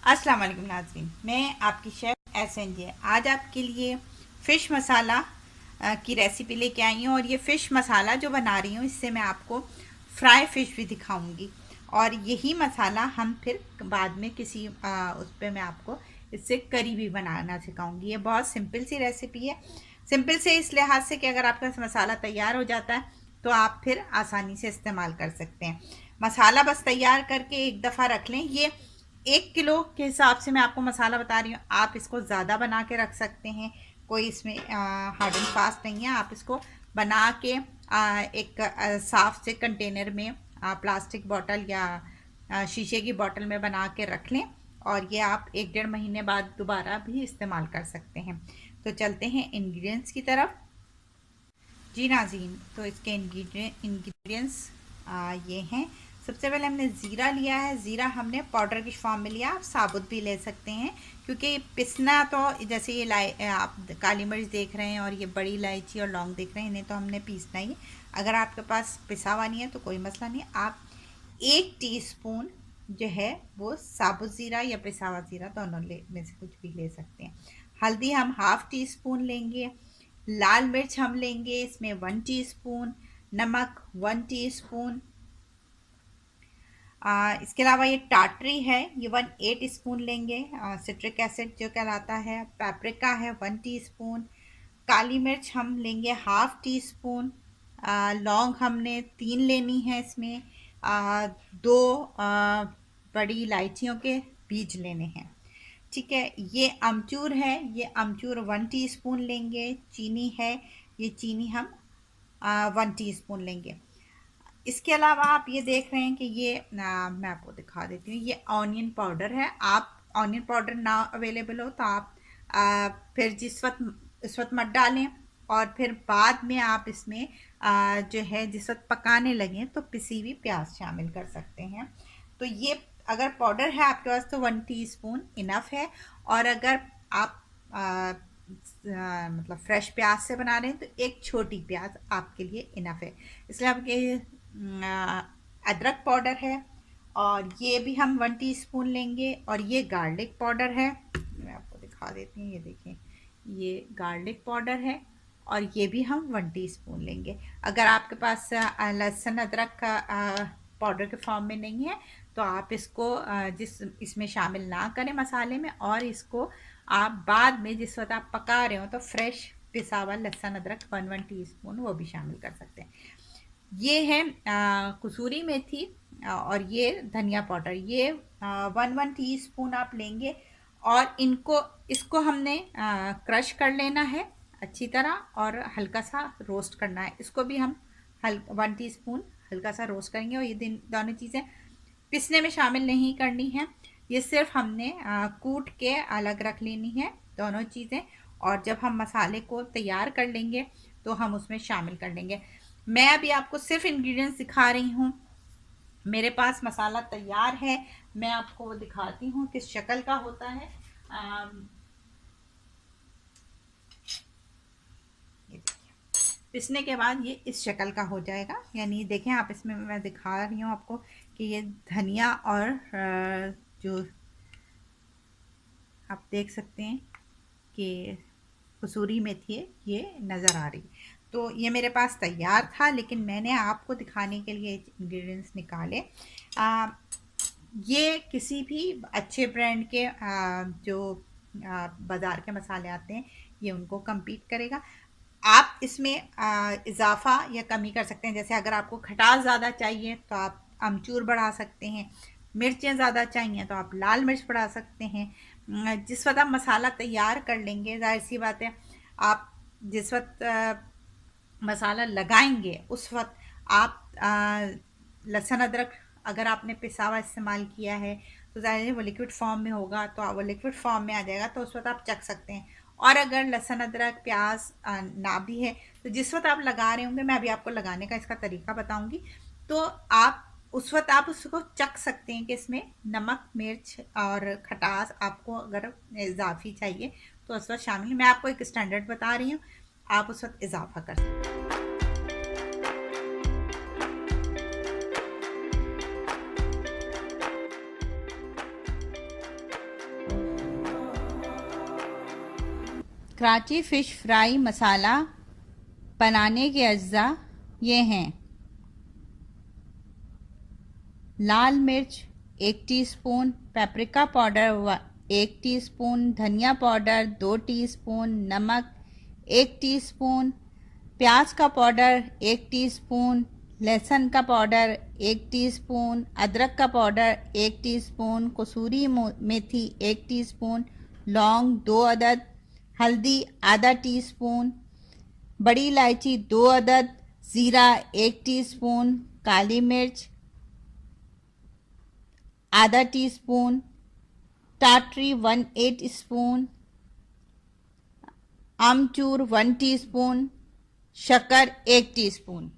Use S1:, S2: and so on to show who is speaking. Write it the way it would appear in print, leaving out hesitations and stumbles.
S1: अस्सलाम वालेकुम नाज़रीन, मैं आपकी शेफ़ SNJ। आज आपके लिए फ़िश मसाला की रेसिपी लेके आई हूँ। और ये फ़िश मसाला जो बना रही हूँ, इससे मैं आपको फ्राई फ़िश भी दिखाऊंगी। और यही मसाला हम फिर बाद में किसी उस पर मैं आपको इससे करी भी बनाना सिखाऊंगी। ये बहुत सिंपल सी रेसिपी है। सिंपल से इस लिहाज से कि अगर आपका मसाला तैयार हो जाता है तो आप फिर आसानी से इस्तेमाल कर सकते हैं। मसाला बस तैयार करके एक दफ़ा रख लें। ये 1 किलो के हिसाब से मैं आपको मसाला बता रही हूँ। आप इसको ज़्यादा बना के रख सकते हैं, कोई इसमें हार्ड एंड फास्ट नहीं है। आप इसको बना के एक साफ से कंटेनर में प्लास्टिक बॉटल या शीशे की बॉटल में बना के रख लें। और ये आप 1 डेढ़ महीने बाद दोबारा भी इस्तेमाल कर सकते हैं। तो चलते हैं इंग्रेडिएंट्स की तरफ। जी नाज़रीन, तो इसके इंग्रेडिएंट्स ये हैं। सबसे पहले हमने ज़ीरा लिया है। ज़ीरा हमने पाउडर की फॉर्म में लिया, आप साबुत भी ले सकते हैं, क्योंकि पिसना तो जैसे ये आप काली मिर्च देख रहे हैं और ये बड़ी इलायची और लौंग देख रहे हैं, इन्हें तो हमने पीसना ही है। अगर आपके पास पिसा हुआ नहीं है तो कोई मसला नहीं, आप 1 टीस्पून जो है वो साबुत ज़ीरा या पिसा हुआ ज़ीरा दोनों में से कुछ भी ले सकते हैं। हल्दी हम 1/2 टीस्पून लेंगे। लाल मिर्च हम लेंगे इसमें 1 टीस्पून। नमक 1 टीस्पून। इसके अलावा ये टाटरी है, ये 1/8 स्पून लेंगे। सिट्रिक एसिड जो कहलाता है। पेपरिका है 1 टीस्पून। काली मिर्च हम लेंगे 1/2 टीस्पून। लौंग हमने 3 लेनी है इसमें। 2 बड़ी इलायचियों के बीज लेने हैं। ठीक है, ये अमचूर है, ये अमचूर 1 टीस्पून लेंगे। चीनी है, ये चीनी हम 1 टीस्पून लेंगे। इसके अलावा आप ये देख रहे हैं कि ये मैं आपको दिखा देती हूँ, ये ऑनियन पाउडर है। आप ऑनियन पाउडर ना अवेलेबल हो तो आप फिर इस वक्त मत डालें, और फिर बाद में आप इसमें जो है जिस वक्त पकाने लगें तो पिसी हुई प्याज शामिल कर सकते हैं। तो ये अगर पाउडर है आपके पास तो 1 टीस्पून इनफ है। और अगर आप मतलब फ्रेश प्याज से बना रहे हैं तो एक छोटी प्याज आपके लिए इनफ है। इसलिए आपके अदरक पाउडर है, और ये भी हम 1 टीस्पून लेंगे। और ये गार्लिक पाउडर है, मैं आपको दिखा देती हूँ, ये देखें, ये गार्लिक पाउडर है, और ये भी हम 1 टीस्पून लेंगे। अगर आपके पास लहसुन अदरक का पाउडर के फॉर्म में नहीं है तो आप इसको इसमें शामिल ना करें मसाले में, और इसको आप बाद में जिस वक्त आप पका रहे हो तो फ्रेश पिसा हुआ लहसुन अदरक 1 टीस्पून वो भी शामिल कर सकते हैं। ये है कसूरी मेथी, और ये धनिया पाउडर, ये 1 टीस्पून आप लेंगे। और इसको हमने क्रश कर लेना है अच्छी तरह, और हल्का सा रोस्ट करना है। इसको भी हम 1 टीस्पून हल्का सा रोस्ट करेंगे। और ये दोनों चीज़ें पिसने में शामिल नहीं करनी है, ये सिर्फ हमने कूट के अलग रख लेनी है दोनों चीज़ें। और जब हम मसाले को तैयार कर लेंगे तो हम उसमें शामिल कर लेंगे। मैं अभी आपको सिर्फ इंग्रेडिएंट्स दिखा रही हूँ, मेरे पास मसाला तैयार है, मैं आपको वो दिखाती हूँ किस शक्ल का होता है। ये देखिए, पिसने के बाद ये इस शक्ल का हो जाएगा। यानी देखें आप, इसमें मैं दिखा रही हूँ आपको कि ये धनिया और जो आप देख सकते हैं कि कसूरी मेथी है, ये नज़र आ रही। तो ये मेरे पास तैयार था, लेकिन मैंने आपको दिखाने के लिए इंग्रेडिएंट्स निकाले। ये किसी भी अच्छे ब्रांड के जो बाज़ार के मसाले आते हैं, ये उनको कम्पीट करेगा। आप इसमें इजाफा या कमी कर सकते हैं। जैसे अगर आपको खटास ज़्यादा चाहिए तो आप अमचूर बढ़ा सकते हैं, मिर्चें ज़्यादा चाहिए तो आप लाल मिर्च बढ़ा सकते हैं। जिस वक्त आप मसाला तैयार कर लेंगे, जाहिर सी बात है, आप जिस वक्त मसाला लगाएंगे उस वक्त आप लहसुन अदरक अगर आपने पिसा हुआ इस्तेमाल किया है तो ज़ाहिर है वो लिक्विड फॉर्म में होगा, तो वो लिक्विड फॉर्म में आ जाएगा, तो उस वक्त आप चख सकते हैं। और अगर लहसुन अदरक प्याज ना भी है तो जिस वक्त आप लगा रहे होंगे, मैं अभी आपको लगाने का इसका तरीका बताऊंगी, तो आप उस वक्त आप उसको चख सकते हैं कि इसमें नमक मिर्च और खटास आपको अगर इजाफी चाहिए तो उस वक्त शामिल। मैं आपको एक स्टैंडर्ड बता रही हूँ, आप उस वक्त इजाफा कर सकते हैं। कराची फ़िश फ्राई मसाला बनाने के अज्जा ये हैं: लाल मिर्च 1 टीस्पून, पेपरिका पाउडर 1 टीस्पून, धनिया पाउडर 2 टीस्पून, नमक 1 टीस्पून, प्याज का पाउडर 1 टीस्पून, लहसुन का पाउडर 1 टीस्पून, अदरक का पाउडर 1 टीस्पून, कसूरी मेथी 1 टीस्पून, लौंग 2 अदद, हल्दी आधा टीस्पून, बड़ी इलायची 2 अदद, ज़ीरा 1 टीस्पून, काली मिर्च आधा टीस्पून, टाटरी 1/8 स्पून, आमचूर 1 टीस्पून, शक्कर 1 टीस्पून।